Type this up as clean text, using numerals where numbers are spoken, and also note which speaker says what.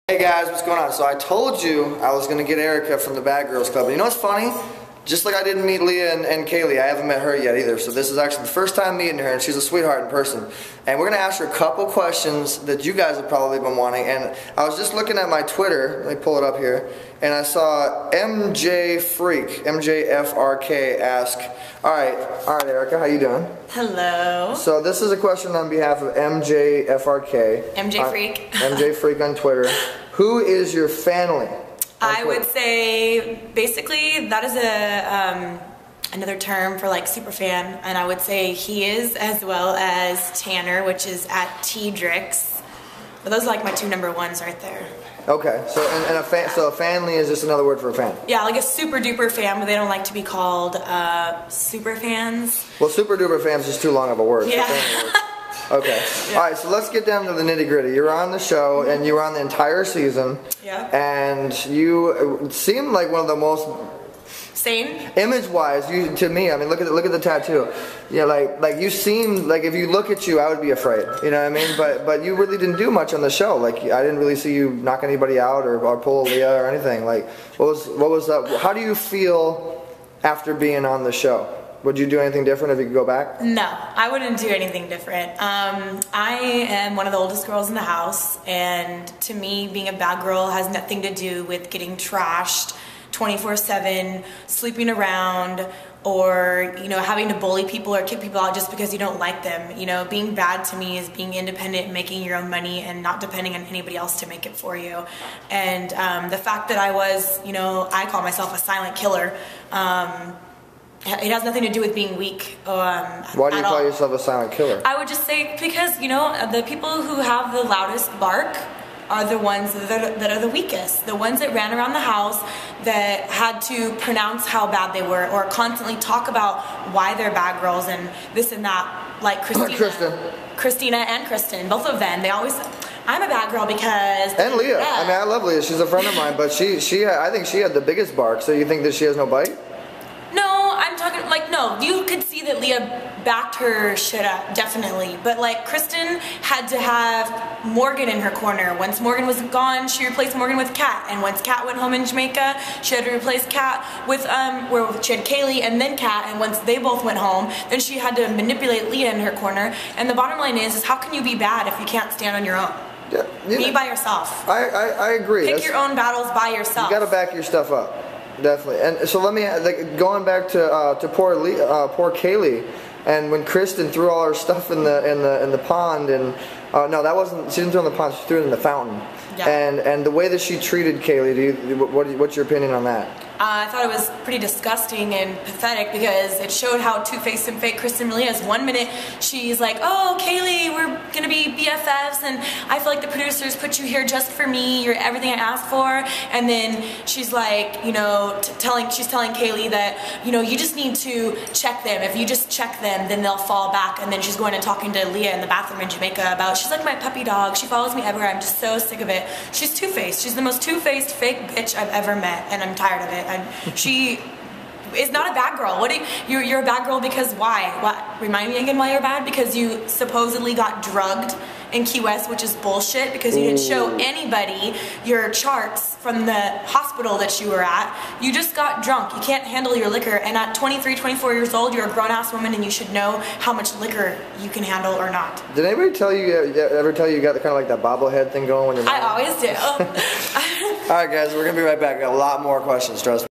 Speaker 1: Hey guys, what's going on? So I told you I was going to get Erica from the Bad Girls Club. And you know what's funny? Just like I didn't meet Leah and Kaylee, I haven't met her yet either. So this is actually the first time meeting her, and she's a sweetheart in person. And we're going to ask her a couple questions that you guys have probably been wanting. And I was just looking at my Twitter, let me pull it up here, and I saw MJ Freak, MJFRK ask, all right, Erica, how you doing?
Speaker 2: Hello.
Speaker 1: So this is a question on behalf of MJFRK.
Speaker 2: MJ Freak.
Speaker 1: MJ Freak on Twitter. Who is your family?
Speaker 2: I would say basically that is another term for like super fan, and I would say he is, as well as Tanner, which is at T-Drix. But those are like my two number ones right there.
Speaker 1: Okay, so so a family is just another word for a fan.
Speaker 2: Yeah, like a super duper fan, but they don't like to be called super fans.
Speaker 1: Well, super duper fans is too long of a word.
Speaker 2: Yeah.
Speaker 1: Okay. Yeah. All right, so let's get down to the nitty gritty. You're on the show, and you were on the entire season.
Speaker 2: Yeah.
Speaker 1: And you seemed like one of the most
Speaker 2: sane.
Speaker 1: Image-wise, to me, I mean, look at the tattoo. Yeah, like you seem like if you look at you, I would be afraid. You know what I mean? But you really didn't do much on the show. Like I didn't really see you knock anybody out or pull a Leah or anything. Like what was that? How do you feel after being on the show? Would you do anything different if you could go back?
Speaker 2: No, I wouldn't do anything different. I am one of the oldest girls in the house, and to me, being a bad girl has nothing to do with getting trashed 24/7, sleeping around, or having to bully people or kick people out just because you don't like them. Being bad to me is being independent and making your own money and not depending on anybody else to make it for you. And the fact that I was, I call myself a silent killer. It has nothing to do with being weak.
Speaker 1: Why do you call yourself a silent killer?
Speaker 2: I would just say because, the people who have the loudest bark are the ones that are the weakest. The ones that ran around the house, that had to pronounce how bad they were or constantly talk about why they're bad girls and this and that, like Christina and Kristen, both of them. They always, I'm a bad girl because...
Speaker 1: And Leah. I mean, I love Leah. She's a friend of mine, but I think she had the biggest bark. So you think that she has no bite?
Speaker 2: No, I'm talking, like, no, you could see that Leah backed her shit up, definitely. But, like, Kristen had to have Morgan in her corner. Once Morgan was gone, she replaced Morgan with Kat. And once Kat went home in Jamaica, she had to replace Kat with, she had Kaylee and then Kat. And once they both went home, then she had to manipulate Leah in her corner. And the bottom line is how can you be bad if you can't stand on your own?
Speaker 1: Yeah,
Speaker 2: be by yourself.
Speaker 1: I agree.
Speaker 2: Pick your own battles by yourself.
Speaker 1: You got to back your stuff up. Definitely. And so let me, going back to poor Kaylee, and when Kristen threw all her stuff in the pond, and no, that wasn't, she didn't throw it in the pond, she threw it in the fountain. Yeah. And the way that she treated Kaylee, what's your opinion on that?
Speaker 2: I thought it was pretty disgusting and pathetic because it showed how two-faced and fake Kristen really is. One minute she's like, oh, Kaylee, we're going to be BFFs and I feel like the producers put you here just for me, you're everything I asked for. And then she's like, she's telling Kaylee that, you just need to check them. If you just check them, then they'll fall back. And then she's going and talking to Leah in the bathroom in Jamaica about, she's like my puppy dog, she follows me everywhere, I'm just so sick of it. She's two-faced. She's the most two-faced fake bitch I've ever met, and I'm tired of it. And she is not a bad girl. You're a bad girl because why? What? Remind me again why you're bad? Because you supposedly got drugged in Key West, which is bullshit because you didn't show anybody your charts from the hospital that you were at. You just got drunk. You can't handle your liquor, and at 23, 24 years old, you're a grown-ass woman and you should know how much liquor you can handle or not.
Speaker 1: Did anybody ever tell you you got kind of like that bobblehead thing going when you're
Speaker 2: I always do.
Speaker 1: All right, guys, we're going to be right back. We got a lot more questions, trust me.